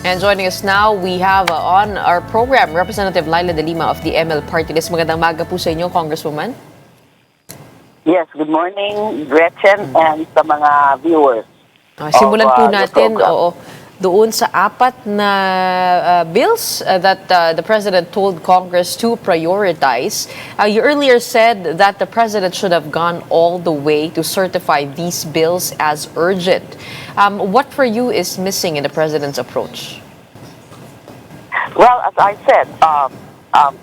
And joining us now, we have on our program Representative Leila de Lima of the ML Party-list. Magandang maga po sa inyo, Congresswoman. Yes, good morning, Gretchen, and sa mga viewers. Simulan po natin, doon sa apat na bills that the President told Congress to prioritize. You earlier said that the President should have gone all the way to certify these bills as urgent. What for you is missing in the President's approach? Well, as I said,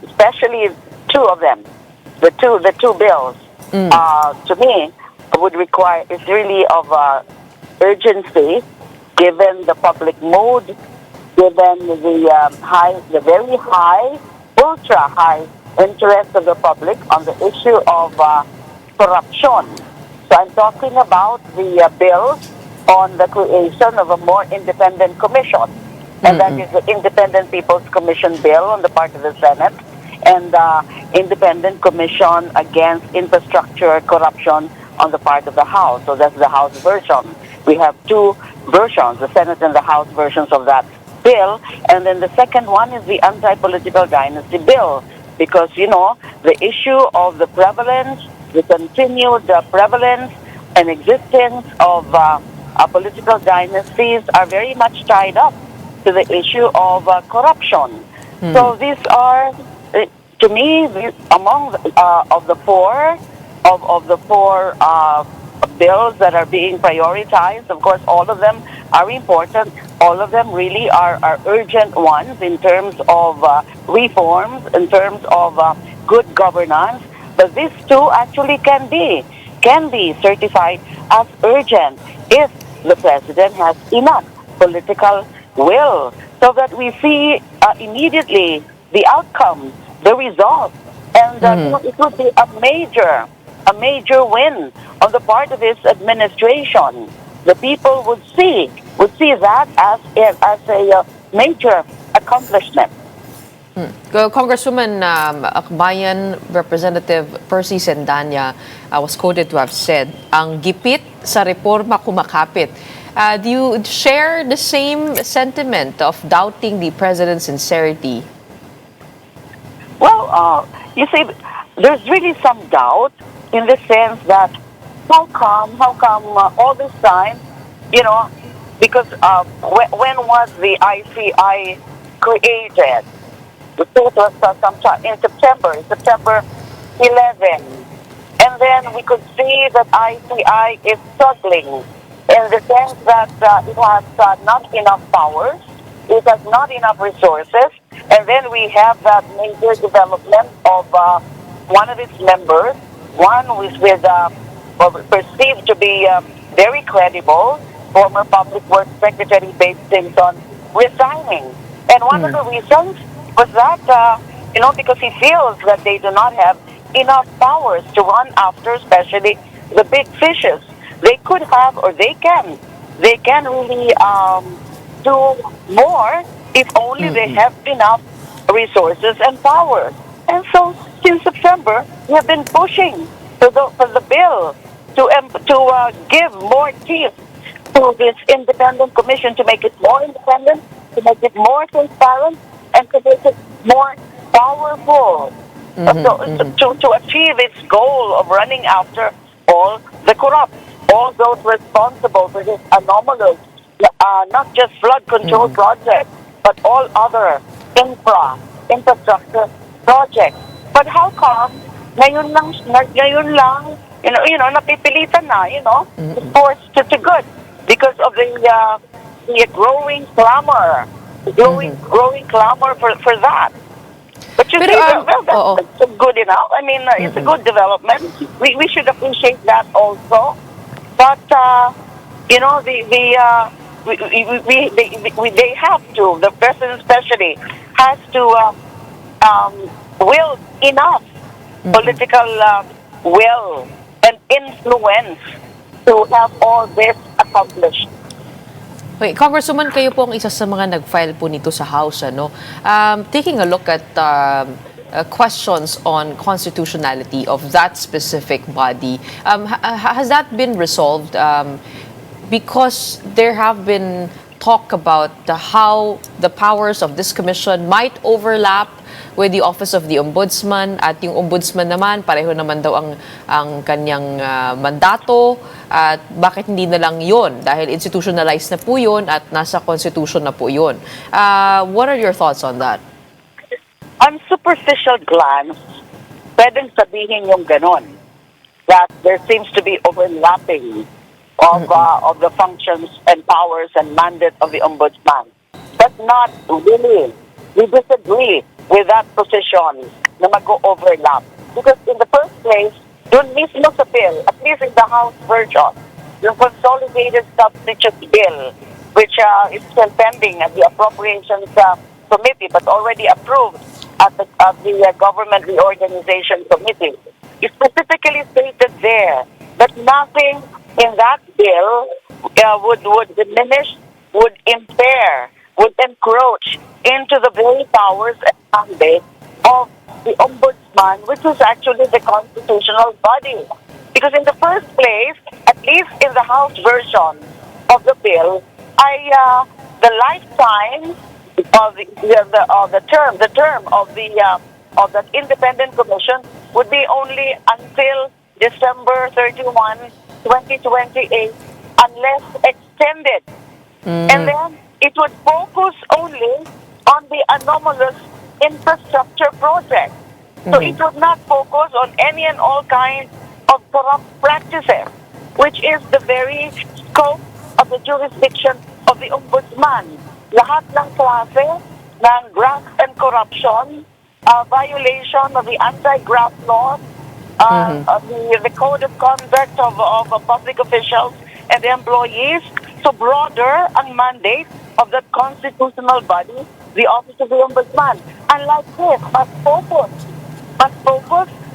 especially two of them, the two bills, to me, would require, is really of urgency, given the public mood, given the very high, ultra high interest of the public on the issue of corruption. So I'm talking about the bill on the creation of a more independent commission, and that is the Independent People's Commission bill on the part of the Senate, and the Independent Commission Against Infrastructure Corruption on the part of the House. So that's the House version. We have two versions, the Senate and the House versions of that bill. And then the second one is the Anti-Political Dynasty Bill, because, you know, the issue of the prevalence, the continued prevalence and existence of political dynasties are very much tied up to the issue of corruption. So these are, to me, among of the four bills that are being prioritized. Of course, all of them are important. All of them really are urgent ones in terms of reforms, in terms of good governance. But these two actually can be certified as urgent if the President has enough political will, so that we see immediately the outcome, the result, and it would be a major win on the part of his administration. The people would see that as a major accomplishment. Congresswoman Akbayan Representative Percy Sendanya was quoted to have said, "Ang gipit sa reforma kumakapit." Do you share the same sentiment of doubting the President's sincerity? Well, you see, there's really some doubt in the sense that how come all this time, you know, because when was the ICI created? It was sometime in September 11. And then we could see that ICI is struggling in the sense that it has not enough powers, it has not enough resources, and then we have that major development of one of its members, one who is perceived to be very credible, former Public Works Secretary Babe Simpson, resigning. And one of the reasons was that, because he feels that they do not have enough powers to run after, especially the big fishes. They could have, or they can really do more if only they have enough resources and powers. And so, since September, we have been pushing for the bill to give more teeth to this independent commission, to make it more independent, to make it more transparent, and to make it more powerful, to achieve its goal of running after all the corrupt, all those responsible for this anomalous, not just flood control project, but all other infrastructure projects. But how come ngayon lang, napipilitan na, forced to good because of the growing clamor, growing clamor for that. But you see, that's good enough. I mean, it's a good development. We should appreciate that also. But they have to. The President especially has to will enough political will and influence to have all this accomplished. Okay, Congresswoman, kayo po ang isa sa mga nag-file po nito sa House. Taking a look at questions on constitutionality of that specific body, has that been resolved? Because there have been talk about how the powers of this commission might overlap with the Office of the Ombudsman, at yung Ombudsman naman, pareho naman daw ang kanyang mandato, at bakit hindi na lang yun? Dahil institutionalized na po yun at nasa Constitution na po yun. What are your thoughts on that? On superficial glance, pwedeng sabihin yung ganon, that there seems to be overlapping of the functions and powers and mandate of the Ombudsman. But not really. We disagree with that position na mag-overlap. Because in the first place, dun mismo sa bill, at least in the House version, yung Consolidated Substitute Bill, which is still pending at the Appropriations Committee, but already approved at the Government Reorganization Committee, it specifically stated there that nothing in that bill would diminish, would impair, would encroach into the very powers and mandate of the Ombudsman, which is actually the constitutional body. Because in the first place, at least in the House version of the bill, the lifetime of the term of that independent commission would be only until December 31, 2028, unless extended. And then it would focus only on the anomalous infrastructure project. So it would not focus on any and all kinds of corrupt practices, which is the very scope of the jurisdiction of the Ombudsman. Lahat ng klase ng graft and corruption, violation of the anti-graft laws, the code of conduct of public officials and the employees. So broader ang mandate of that constitutional body, the Office of the Ombudsman. Unlike this,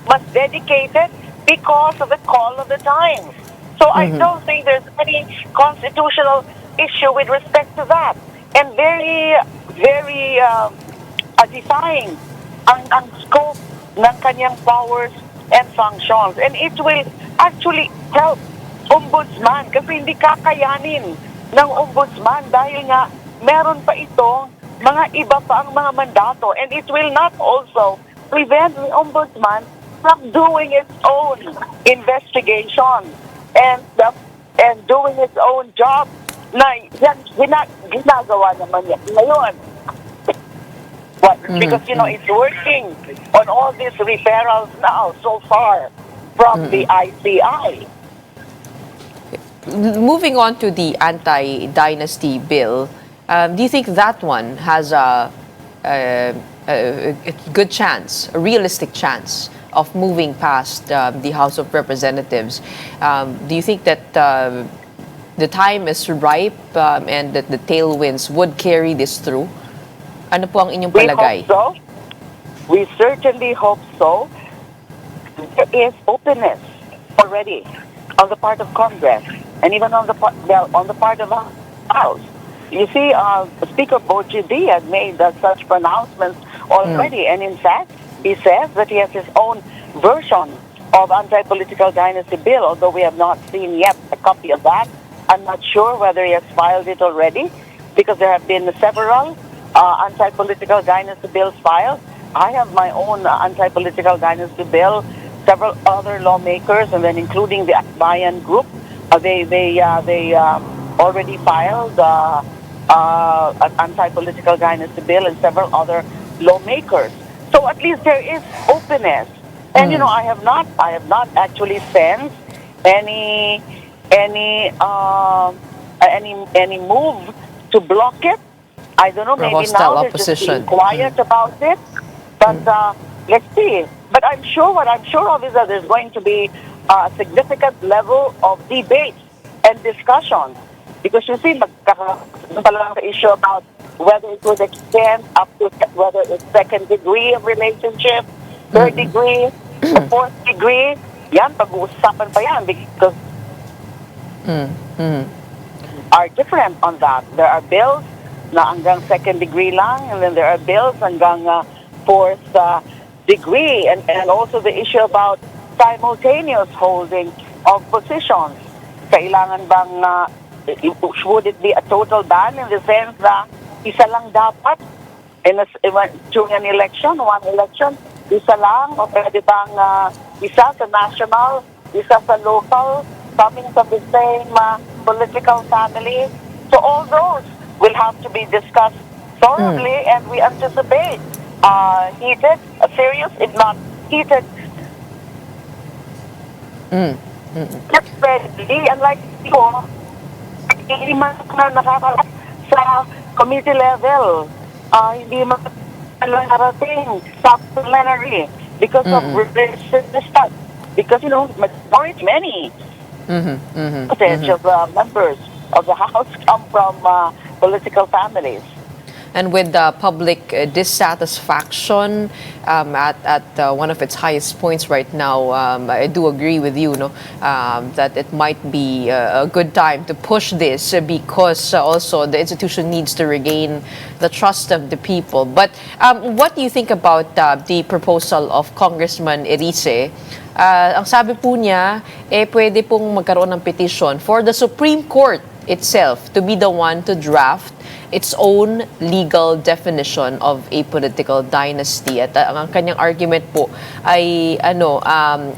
must dedicated because of the call of the times. So I don't think there's any constitutional issue with respect to that. And very defined ang scope ng kanyang powers and functions. And it will actually help Ombudsman kasi hindi kakayanin ng Ombudsman dahil nga meron pa itong mga iba pa ang mga mandato, and it will not also prevent the Ombudsman from doing its own investigation and doing its own job na yan ginagawa naman yan ngayon. Because, it's working on all these referrals now so far from the ICI. Moving on to the Anti-Dynasty Bill, do you think that one has a good chance, a realistic chance of moving past the House of Representatives? Do you think that the time is ripe and that the tailwinds would carry this through? Ano po ang inyong palagay? We hope so. We certainly hope so. There is openness already on the part of Congress and even on the part of the House. You see, Speaker Bojidi had made such pronouncements already, and in fact, he says that he has his own version of Anti-Political Dynasty Bill, although we have not seen yet a copy of that. I'm not sure whether he has filed it already, because there have been several Anti-Political Dynasty Bills filed. I have my own Anti-Political Dynasty Bill, several other lawmakers, and then including the Akbayan group, they already filed an Anti-Political Dynasty Bill, and several other lawmakers. So at least there is openness, and I have not actually sensed any move to block it. I don't know, maybe now they're just being quiet about it. But let's see. But what I'm sure of is that there's going to be a significant level of debate and discussion. Because you see, the issue about whether it would extend up to whether it's second degree of relationship, third degree, fourth degree. Yan, pag-uusapan pa yan because are different on that. There are bills na hanggang second degree lang, and then there are bills hanggang fourth degree, and also the issue about simultaneous holding of positions. Kailangan bang would it be a total ban in the sense na isa lang dapat during an election, one election, isa lang, o pwede bang isa sa national, isa sa local, coming from the same political family? So all those will have to be discussed thoroughly, and we anticipate heated, serious, if not heated, ready, and like ko, hindi man na nakakalap sa committee level, hindi man narating sa plenary because of resistance. Because, many percentage of members of the House come from political families. And with public dissatisfaction at one of its highest points right now, I do agree with you, that it might be a good time to push this because also the institution needs to regain the trust of the people. But what do you think about the proposal of Congressman Erice? Ang sabi po niya, pwede pong magkaroon ng petition for the Supreme Court itself to be the one to draft its own legal definition of a political dynasty. At ang kanyang argument po ay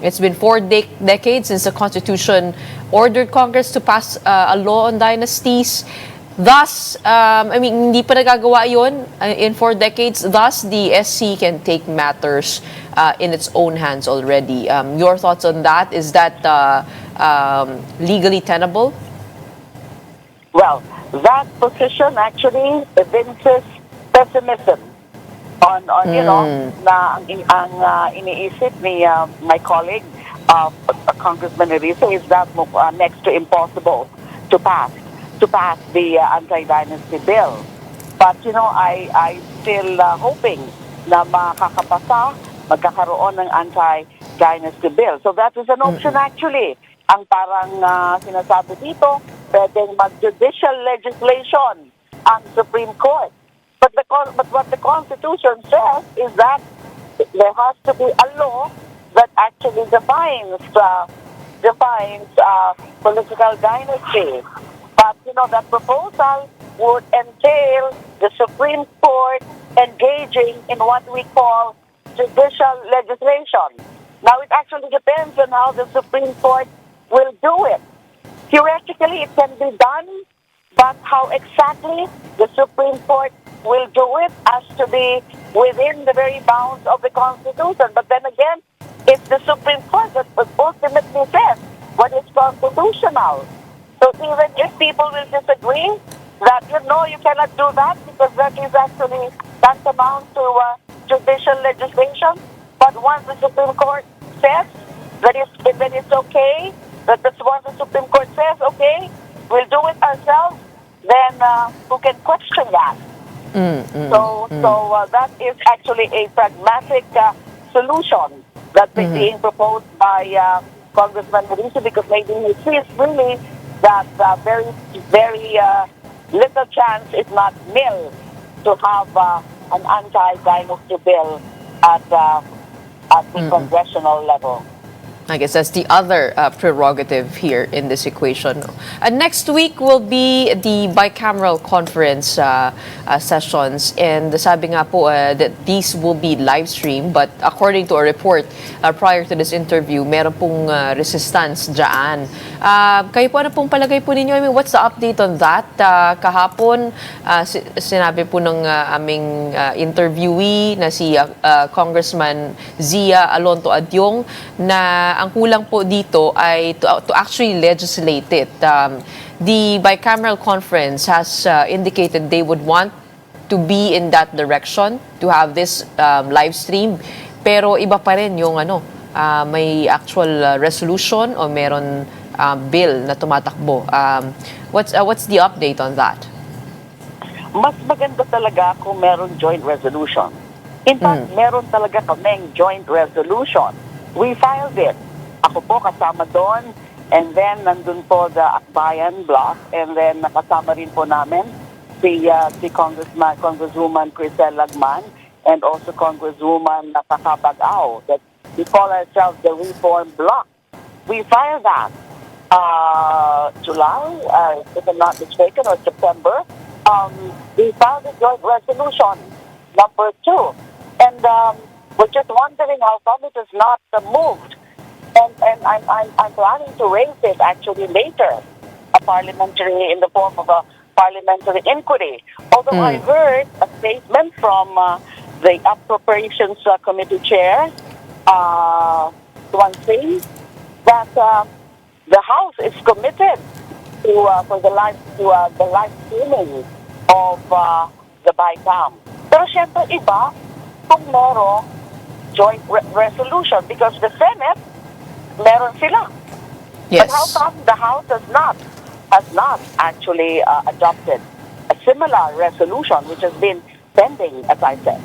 it's been 4 decades since the Constitution ordered Congress to pass a law on dynasties. Thus, hindi pa nagagawa yun in 4 decades. Thus, the SC can take matters in its own hands already. Your thoughts on that? Is that legally tenable? Well, that position actually evinces pessimism on na ang iniisip ni my colleague, Congressman Erice, is that next to impossible to pass the Anti-Dynasty Bill. But I still hoping na magkakaroon ng Anti-Dynasty Bill. So that is an option actually. Ang parang sinasabi dito, pwedeng mag-judicial legislation ang Supreme Court. But what the Constitution says is that there has to be a law that actually defines political dynasty. But that proposal would entail the Supreme Court engaging in what we call judicial legislation. Now it actually depends on how the Supreme Court will do it. Theoretically, it can be done, but how exactly the Supreme Court will do it has to be within the very bounds of the Constitution. But then again, it's the Supreme Court that ultimately says what is constitutional. So even if people will disagree that, you cannot do that because that is actually tantamount to judicial legislation, but once the Supreme Court says that it's okay, that's what the Supreme Court says, okay, we'll do it ourselves, then who can question that? So that is actually a pragmatic solution that's being proposed by Congressman Erice, because maybe he sees really that very, very little chance, if not nil, to have an anti-dynasty bill at the congressional level. I guess that's the other prerogative here in this equation. Next week will be the bicameral conference sessions, and sabi nga po that these will be live streamed, but according to a report prior to this interview, meron pong resistance dyan. Kayo po, ano pong palagay po ninyo? I mean, what's the update on that? Kahapon, sinabi po ng aming interviewee na si Congressman Zia Alonto Adyong na ang kulang po dito ay to actually legislate it. The bicameral conference has indicated they would want to be in that direction, to have this live stream. Pero iba pa rin yung may actual resolution o meron bill na tumatakbo. What's the update on that? Mas maganda talaga kung meron joint resolution. In fact, meron talaga kaming joint resolution. We filed it. Ako po kasama doon, and then nandun po the Akbayan block, and then nakasama rin po namin si Congresswoman Crisel Lagman, and also Congresswoman Nakakabag-Ao, that we call ourselves the Reform Bloc. We filed that. July, if I'm not mistaken, or September, we filed a joint resolution number 2, and we're just wondering how come it is not moved. And I'm planning to raise it actually later, in the form of a parliamentary inquiry. Although I heard a statement from the Appropriations Committee Chair, Tuan Singh, that the House is committed to for the live streaming of the Bicam. Pero syempre iba kung merong joint resolution, because the Senate meron sila. Yes. But how come the House has not actually adopted a similar resolution, which has been pending, as I said?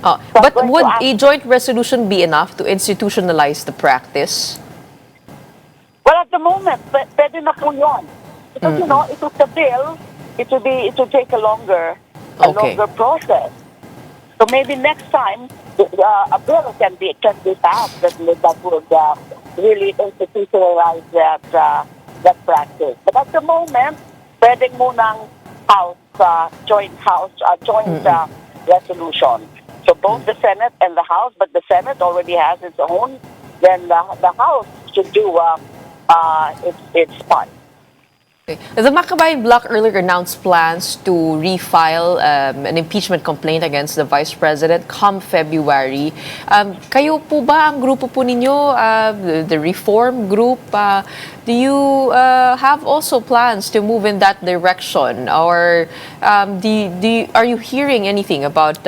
So But would a joint resolution be enough to institutionalize the practice? Well, at the moment, pwede na po yun. Because, it was the bill, it would take a longer process. So maybe next time, a bill can be passed that would really institutionalize that practice. But at the moment, pwede munang joint resolution. So both the Senate and the House, but the Senate already has its own, then the House should do its part. Okay. The Makabayan Bloc earlier announced plans to refile an impeachment complaint against the Vice President come February. Kayo po ba, ang grupo po ninyo, the Reform Group, do you have also plans to move in that direction? Or are you hearing anything about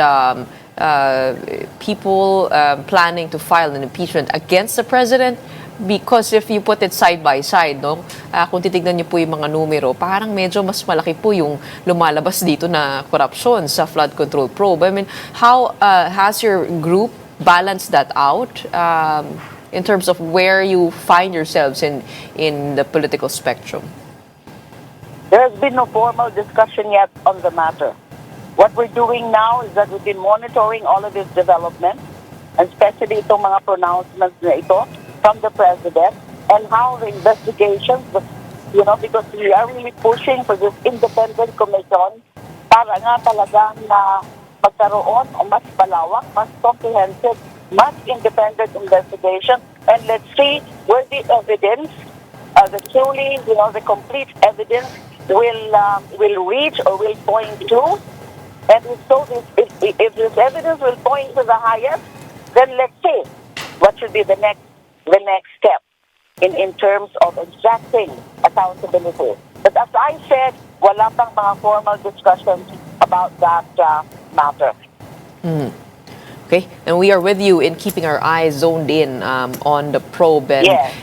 people planning to file an impeachment against the President? Because if you put it side by side, kung titignan niyo po yung mga numero, parang medyo mas malaki po yung lumalabas dito na korupsyon sa flood control probe. I mean, how has your group balanced that out in terms of where you find yourselves in the political spectrum? There has been no formal discussion yet on the matter. What we're doing now is that we've been monitoring all of this development, and especially itong mga pronouncements na ito from the President, and how the investigations, because we are really pushing for this independent commission para nga talagang magkaroon o mas palawak, mas comprehensive, mas independent investigation, and let's see where the evidence, the complete evidence will reach or will point to. And if this evidence will point to the highest, then let's see what should be the next step in terms of exacting accountability. But as I said, wala pang mga formal discussions about that matter. Okay, and we are with you in keeping our eyes zoned in on the probe, and Yes.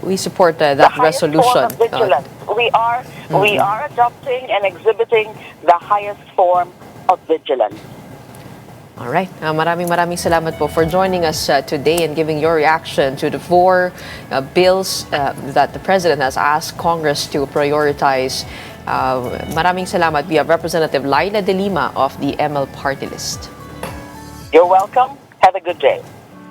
We support that The highest resolution. form of vigilance. We are adopting and exhibiting the highest form of vigilance. All right. Maraming salamat po for joining us today and giving your reaction to the 4 bills that the President has asked Congress to prioritize. Maraming salamat. We have Representative Leila de Lima of the ML Party List. You're welcome. Have a good day.